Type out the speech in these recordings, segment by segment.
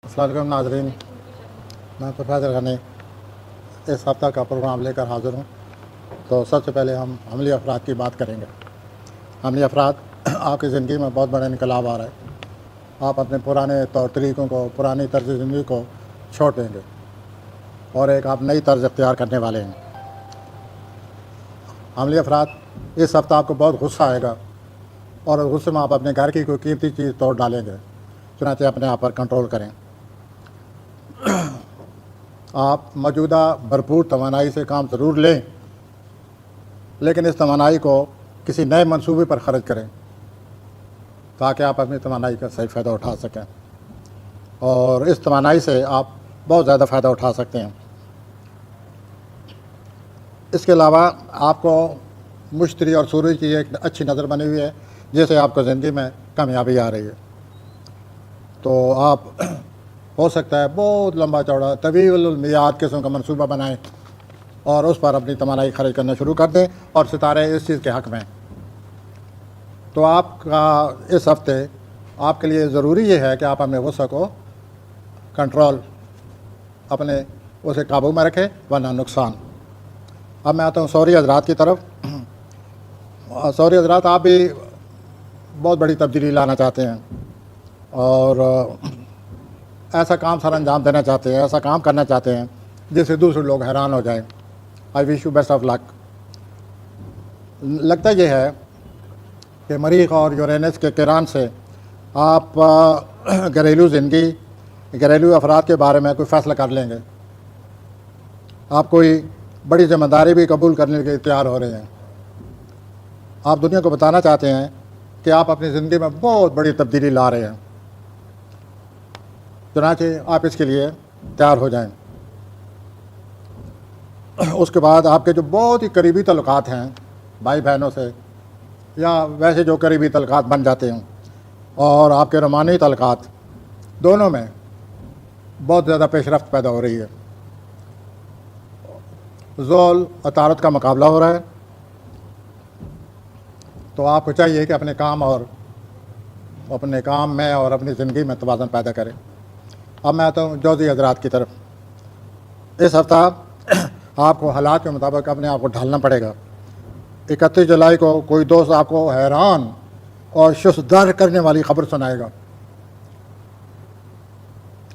السلام علیکم ناظرین، میں پروفیسر غنی اس ہفتہ کا پروگرام لے کر حاضر ہوں۔ تو سب سے پہلے ہم عملی افراد کی بات کریں گے۔ عملی افراد، آپ کی زندگی میں بہت بڑا انقلاب آ رہا ہے۔ آپ اپنے پرانے طور طریقوں کو، پرانی طرز زندگی کو چھوڑ دیں گے اور ایک آپ نئی طرز اختیار کرنے والے ہیں۔ عملی افراد، اس ہفتہ آپ کو بہت غصہ آئے گا اور اس غصے میں آپ اپنے گھر کی کوئی قیمتی چیز توڑ ڈالیں گے، چنانچہ اپنے آپ پر کنٹرول کریں۔ آپ موجودہ بھرپور توانائی سے کام ضرور لیں، لیکن اس توانائی کو کسی نئے منصوبے پر خرچ کریں تاکہ آپ اپنی توانائی کا صحیح فائدہ اٹھا سکیں، اور اس توانائی سے آپ بہت زیادہ فائدہ اٹھا سکتے ہیں۔ اس کے علاوہ آپ کو مشتری اور سورج کی ایک اچھی نظر بنی ہوئی ہے، جس سے آپ کو زندگی میں کامیابی آ رہی ہے۔ تو آپ ہو سکتا ہے بہت لمبا چوڑا طویل المیعاد قسم کا منصوبہ بنائیں اور اس پر اپنی توانائی خرچ کرنا شروع کر دیں، اور ستارے اس چیز کے حق میں۔ تو آپ کا اس ہفتے آپ کے لیے ضروری یہ ہے کہ آپ اپنے غصہ کو کنٹرول، اپنے اسے قابو میں رکھیں، ورنہ نقصان۔ اب میں آتا ہوں سوری حضرات کی طرف۔ سوری حضرات، آپ بھی بہت بڑی تبدیلی لانا چاہتے ہیں اور ایسا کام سر انجام دینا چاہتے ہیں، ایسا کام کرنا چاہتے ہیں جس سے دوسرے لوگ حیران ہو جائیں۔ آئی وش یو بیسٹ آف لک۔ لگتا یہ ہے کہ مریخ اور یورینس کے قران سے آپ گھریلو زندگی، گھریلو افراد کے بارے میں کوئی فیصلہ کر لیں گے۔ آپ کوئی بڑی ذمہ داری بھی قبول کرنے کے لیے تیار ہو رہے ہیں۔ آپ دنیا کو بتانا چاہتے ہیں کہ آپ اپنی زندگی میں بہت بڑی تبدیلی لا رہے ہیں، چنانچہ آپ اس کے لیے تیار ہو جائیں۔ اس کے بعد آپ کے جو بہت ہی قریبی تعلقات ہیں بھائی بہنوں سے، یا ویسے جو قریبی تعلقات بن جاتے ہیں، اور آپ کے رومانی تعلقات، دونوں میں بہت زیادہ پیش رفت پیدا ہو رہی ہے۔ زول عطارد کا مقابلہ ہو رہا ہے، تو آپ کو چاہیے کہ اپنے کام میں اور اپنی زندگی میں توازن پیدا کریں۔ اب میں آتا ہوں جوزی حضرات کی طرف۔ اس ہفتہ آپ کو حالات کے مطابق اپنے آپ کو ڈھالنا پڑے گا۔ 31 جولائی کو کوئی دوست آپ کو حیران اور ششدر کرنے والی خبر سنائے گا،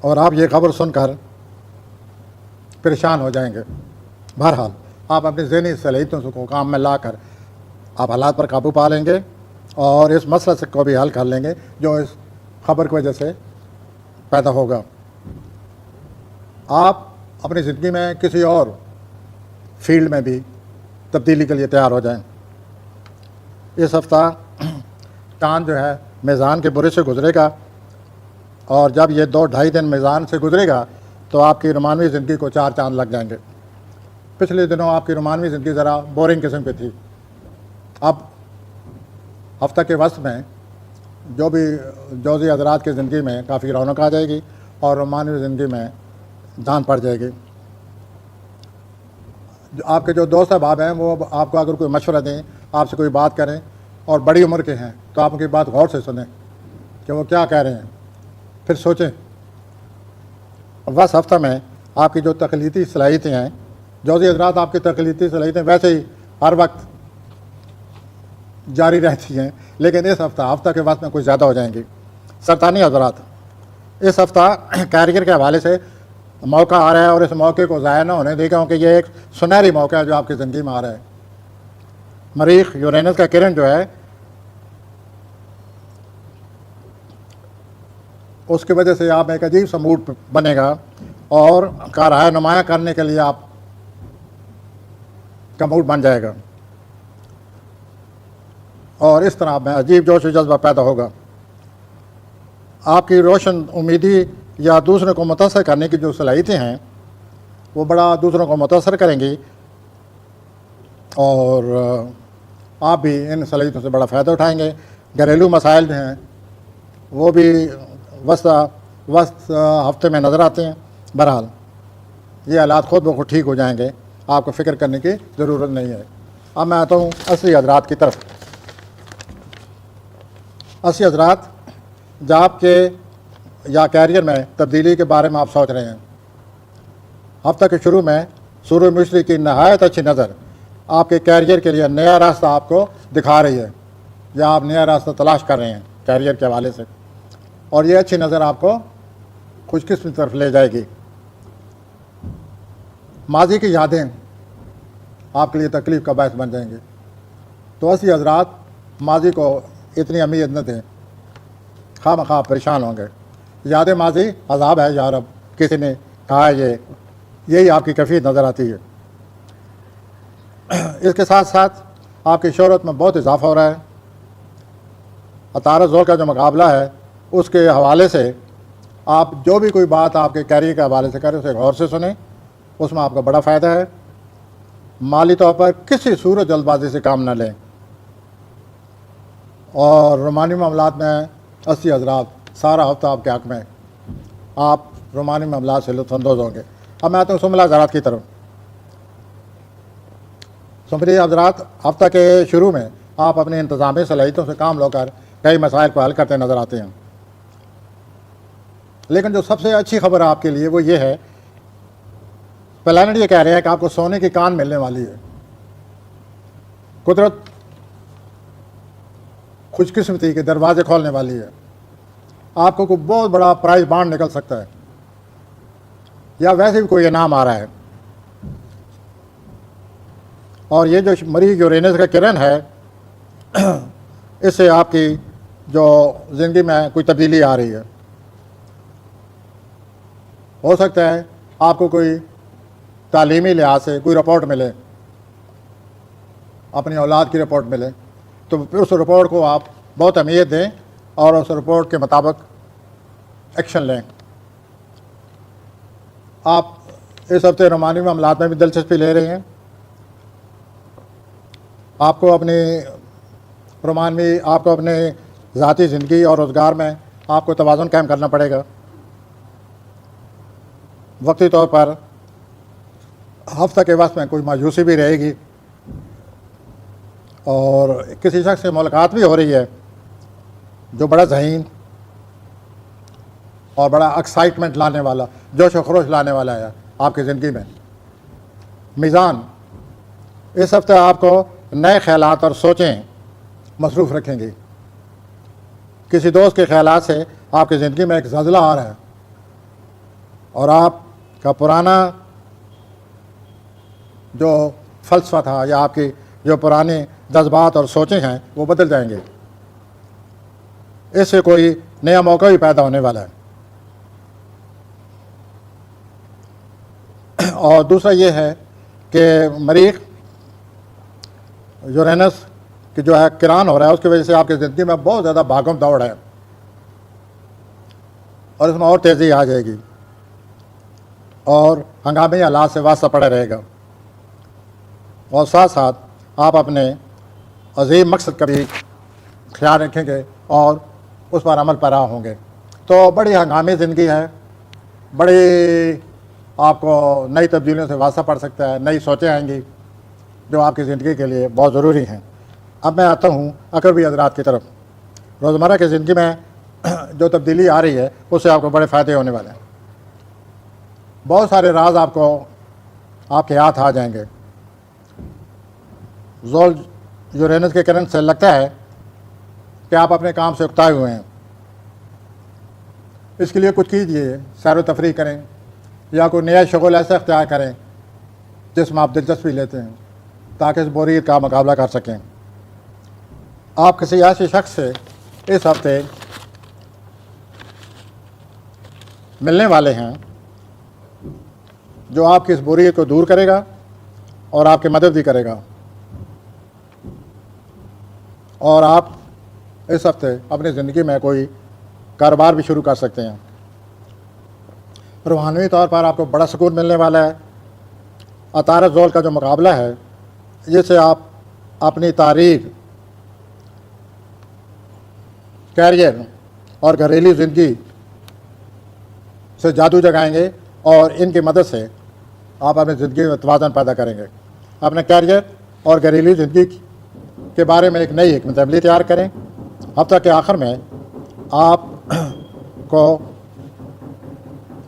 اور آپ یہ خبر سن کر پریشان ہو جائیں گے۔ بہرحال آپ اپنی ذہنی صلاحیتوں کو کام میں لا کر آپ حالات پر قابو پا لیں گے اور اس مسئلے کو بھی حل کر لیں گے جو اس خبر کی وجہ سے پیدا ہوگا۔ آپ اپنی زندگی میں کسی اور فیلڈ میں بھی تبدیلی کے لیے تیار ہو جائیں۔ اس ہفتہ چاند جو ہے میزان کے برج سے گزرے گا، اور جب یہ 2-2.5 دن میزان سے گزرے گا تو آپ کی رومانوی زندگی کو 4 چاند لگ جائیں گے۔ پچھلے دنوں آپ کی رومانوی زندگی ذرا بورنگ قسم کی تھی۔ اب ہفتہ کے وسط میں جو بھی جوزی حضرات کی زندگی میں کافی رونق آ جائے گی اور رومانوی زندگی میں جان پڑ جائے گی۔ آپ کے جو دوست احباب ہیں وہ آپ کو اگر کوئی مشورہ دیں، آپ سے کوئی بات کریں اور بڑی عمر کے ہیں، تو آپ ان کی بات غور سے سنیں کہ وہ کیا کہہ رہے ہیں، پھر سوچیں۔ بس ہفتہ میں آپ کی جو تخلیقی صلاحیتیں ہیں، جوزی حضرات آپ کی تخلیقی صلاحیتیں ویسے ہی ہر وقت جاری رہتی ہیں، لیکن اس ہفتہ کے وقت میں کچھ زیادہ ہو جائیں گی۔ سرطانی حضرات، اس ہفتہ کیریئر کے حوالے سے موقع آ رہا ہے، اور اس موقع کو ضائع نہ ہونے دے گا، کیونکہ یہ ایک سنہری موقع ہے جو آپ کی زندگی میں آ رہا ہے۔ مریخ یورینس کا کرن جو ہے، اس کی وجہ سے آپ ایک عجیب سا موڈ بنے گا، اور کارہائے نمایاں کرنے کے لیے آپ کا موڈ بن جائے گا، اور اس طرح میں عجیب جوش و جذبہ پیدا ہوگا۔ آپ کی روشن امیدی یا دوسروں کو متاثر کرنے کی جو صلاحیتیں ہیں وہ بڑا دوسروں کو متاثر کریں گی، اور آپ بھی ان صلاحیتوں سے بڑا فائدہ اٹھائیں گے۔ گھریلو مسائل جو ہیں وہ بھی وسط ہفتے میں نظر آتے ہیں۔ بہرحال یہ حالات خود بخود ٹھیک ہو جائیں گے، آپ کو فکر کرنے کی ضرورت نہیں ہے۔ اب میں آتا ہوں اصلی حضرات کی طرف۔ اصلی حضرات، جب آپ کے یا کیریئر میں تبدیلی کے بارے میں آپ سوچ رہے ہیں، ہفتہ کے شروع میں سورج مشرق کی نہایت اچھی نظر آپ کے کیریئر کے لیے نیا راستہ آپ کو دکھا رہی ہے، یا آپ نیا راستہ تلاش کر رہے ہیں کیریئر کے حوالے سے، اور یہ اچھی نظر آپ کو خوش قسمتی طرف لے جائے گی۔ ماضی کی یادیں آپ کے لیے تکلیف کا باعث بن جائیں گے، تو ایسی حضرات ماضی کو اتنی اہمیت نہ دیں، خواہ مخواہ پریشان ہوں گے۔ یاد ماضی عذاب ہے یا رب، کسی نے کہا ہے، یہی آپ کی کیفیت نظر آتی ہے۔ اس کے ساتھ ساتھ آپ کی شہرت میں بہت اضافہ ہو رہا ہے۔ عطارد ذوق کا جو مقابلہ ہے اس کے حوالے سے آپ جو بھی کوئی بات آپ کے کیریئر کے حوالے سے کریں اسے غور سے سنیں، اس میں آپ کا بڑا فائدہ ہے۔ مالی طور پر کسی صورت جلد بازی سے کام نہ لیں، اور رومانی معاملات میں 80 حضرات سارا ہفتہ آپ کے حق میں، آپ رومانی معاملات سے لطف اندوز ہوں گے۔ اب میں آتا ہوں سملہ حضرات کی طرف۔ سمری حضرات ہفتہ کے شروع میں آپ اپنی انتظامی صلاحیتوں سے کام لو کر کئی مسائل کو حل کرتے نظر آتے ہیں، لیکن جو سب سے اچھی خبر آپ کے لیے وہ یہ ہے، پلانٹ یہ کہہ رہے ہیں کہ آپ کو سونے کی کان ملنے والی ہے۔ قدرت خوش قسمتی کے دروازے کھولنے والی ہے، آپ کو کوئی بہت بڑا پرائز بانڈ نکل سکتا ہے، یا ویسے بھی کوئی انعام آ رہا ہے۔ اور یہ جو مریخ یورینس کا کرن ہے، اس سے آپ کی جو زندگی میں کوئی تبدیلی آ رہی ہے۔ ہو سکتا ہے آپ کو کوئی تعلیمی لحاظ سے کوئی رپورٹ ملے، اپنی اولاد کی رپورٹ ملے، تو پھر اس رپورٹ کو آپ بہت اہمیت دیں اور اس رپورٹ کے مطابق ایکشن لیں۔ آپ اس ہفتے رومانی معاملات میں بھی دلچسپی لے رہے ہیں، آپ کو اپنی آپ کو اپنے ذاتی زندگی اور روزگار میں آپ کو توازن قائم کرنا پڑے گا۔ وقتی طور پر ہفتہ کے وقت میں کوئی مایوسی بھی رہے گی، اور کسی شخص سے ملاقات بھی ہو رہی ہے جو بڑا ذہین اور بڑا ایکسائٹمنٹ لانے والا، جوش و خروش لانے والا ہے آپ کی زندگی میں۔ میزان اس ہفتے آپ کو نئے خیالات اور سوچیں مصروف رکھیں گی۔ کسی دوست کے خیالات سے آپ کی زندگی میں ایک زلزلہ آ رہا ہے، اور آپ کا پرانا جو فلسفہ تھا یا آپ کی جو پرانے جذبات اور سوچیں ہیں وہ بدل جائیں گے۔ اس سے کوئی نیا موقع بھی پیدا ہونے والا ہے۔ اور دوسرا یہ ہے کہ مریخ یورینس کی جو ہے کران ہو رہا ہے، اس کی وجہ سے آپ کی زندگی میں بہت زیادہ بھاگم دوڑ ہے، اور اس میں اور تیزی آ جائے گی، اور ہنگامی حالات سے واسطہ پڑا رہے گا، اور ساتھ ساتھ آپ اپنے عظیم مقصد کا بھی خیال رکھیں گے اور اس پر عمل پیرا ہوں گے۔ تو بڑی ہنگامی زندگی ہے، بڑی آپ کو نئی تبدیلیوں سے واسطہ پڑ سکتا ہے، نئی سوچیں آئیں گی جو آپ کی زندگی کے لیے بہت ضروری ہیں۔ اب میں آتا ہوں اقربی حضرات کی طرف۔ روزمرہ کی زندگی میں جو تبدیلی آ رہی ہے اس سے آپ کو بڑے فائدے ہونے والے ہیں۔ بہت سارے راز آپ کو آپ کے ہاتھ آ جائیں گے۔ زول یورینس کے کرن سے لگتا ہے کہ آپ اپنے کام سے اکتائے ہوئے ہیں، اس کے لیے کچھ کیجیے، سیر و تفریح کریں، یا کوئی نیا شغل ایسا اختیار کریں جس میں آپ دلچسپی لیتے ہیں، تاکہ اس بوریت کا مقابلہ کر سکیں۔ آپ کسی ایسے شخص سے اس ہفتے ملنے والے ہیں جو آپ کی اس بوریت کو دور کرے گا اور آپ کی مدد بھی کرے گا، اور آپ اس ہفتے اپنی زندگی میں کوئی کاروبار بھی شروع کر سکتے ہیں۔ روحانی طور پر آپ کو بڑا سکون ملنے والا ہے۔ عطارد ذول کا جو مقابلہ ہے، جس سے آپ اپنی تاریخ، کیریئر اور گھریلو زندگی سے جادو جگائیں گے، اور ان کی مدد سے آپ اپنی زندگی میں توازن پیدا کریں گے۔ اپنے کیریئر اور گھریلو زندگی کے بارے میں ایک نئی حکمت عملی تیار کریں۔ ہفتہ کے آخر میں آپ کو